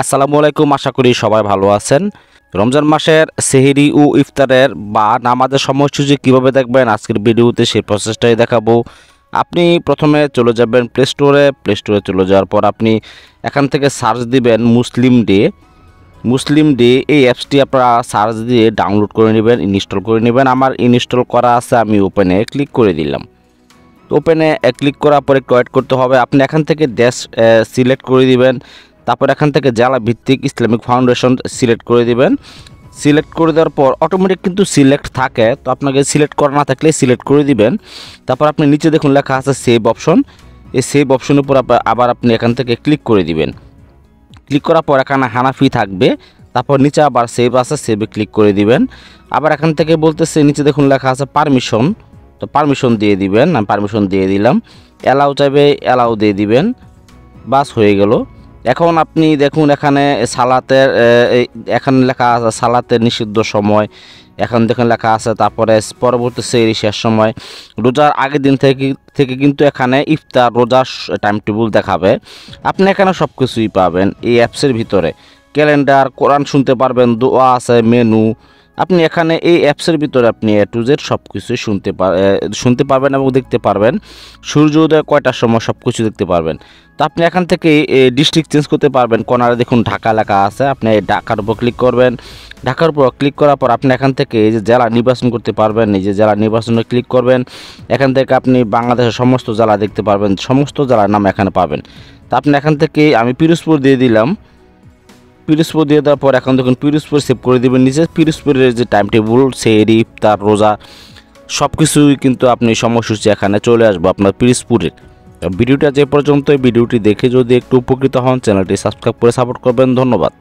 আসসালামু আলাইকুম, আশা করি সবাই ভালো আছেন। রমজান মাসের সেহরি ও ইফতারের বা নামাজের সময়সূচি কীভাবে দেখবেন আজকের ভিডিওতে সেই প্রসেসটাই দেখাবো। আপনি প্রথমে চলে যাবেন প্লে স্টোরে চলে যাওয়ার পর আপনি এখান থেকে সার্চ দিবেন মুসলিম ডে এই অ্যাপসটি আপনারা সার্চ দিয়ে ডাউনলোড করে নেবেন, ইনস্টল করে নেবেন। আমার ইনস্টল করা আছে, আমি ওপেনে ক্লিক করে দিলাম। ওপেনে ক্লিক করার পর একটু ওয়েট করতে হবে। আপনি এখান থেকে দেশ সিলেক্ট করে দিবেন, তারপর এখান থেকে জেলা ভিত্তিক ইসলামিক ফাউন্ডেশন সিলেক্ট করে দিবেন। সিলেক্ট করে দেওয়ার পর অটোমেটিক কিন্তু সিলেক্ট থাকে, তো আপনাকে সিলেক্ট করা না থাকলে সিলেক্ট করে দিবেন। তারপর আপনি নিচে দেখুন লেখা আছে সেভ অপশন, এই সেভ অপশনের উপর আবার আপনি এখান থেকে ক্লিক করে দিবেন। ক্লিক করার পর এখানে হানাফি থাকবে, তারপর নিচে আবার সেভ আছে, সেভে ক্লিক করে দিবেন। আবার এখান থেকে বলতেছে নিচে দেখুন লেখা আছে পারমিশন, তো পারমিশন দিয়ে দিবেন। আমি পারমিশন দিয়ে দিলাম। অ্যালাউ চাইবে, অ্যালাউ দিয়ে দিবেন। বাস হয়ে গেল। এখন আপনি দেখুন এখানে সালাতের এখানে লেখা আছে সালাতের নিষিদ্ধ সময়, এখন দেখুন লেখা আছে। তারপরে পরবর্তী সেহরি শেষ সময়, রোজার আগের দিন থেকে কিন্তু এখানে ইফতার রোজার টাইম টেবিল দেখাবে। আপনি এখানে সব কিছুই পাবেন এই অ্যাপসের ভিতরে। ক্যালেন্ডার, কোরআন শুনতে পারবেন, দোয়া আছে, মেনু। আপনি এখানে এই অ্যাপসের ভিতরে আপনি এ টু জেড সব কিছুই শুনতে পারবেন এবং দেখতে পারবেন। সূর্যোদয় কয়টার সময় সব কিছু দেখতে পারবেন। তো আপনি এখান থেকে ডিস্ট্রিক্ট চেঞ্জ করতে পারবেন। কোনারে দেখুন ঢাকা লেখা আছে, আপনি ঢাকার উপর ক্লিক করবেন। ঢাকার উপর ক্লিক করার পর আপনি এখান থেকে এই যে জেলা নির্বাচন করতে পারবেন। এই যে জেলা নির্বাচনে ক্লিক করবেন, এখান থেকে আপনি বাংলাদেশের সমস্ত জেলা দেখতে পারবেন, সমস্ত জেলার নাম এখানে পাবেন। তো আপনি এখান থেকে আমি পিরোজপুর দিয়ে দিলাম। পিরোজপুর দিয়ে দেওয়ার পর এখন দেখুন পিরোজপুর সেভ করে দেবেন নিচে। পিরোজপুরের যে টাইম টেবিল, সেহরি, ইফতার, রোজা সব কিছুই কিন্তু আপনি সময়সূচি এখানে চলে আসবো আপনার পিরোজপুরের। ভিডিওটা যে পর্যন্ত, ভিডিওটি দেখে যদি একটু উপকৃত হন, চ্যানেলটি সাবস্ক্রাইব করে সাপোর্ট করবেন। ধন্যবাদ।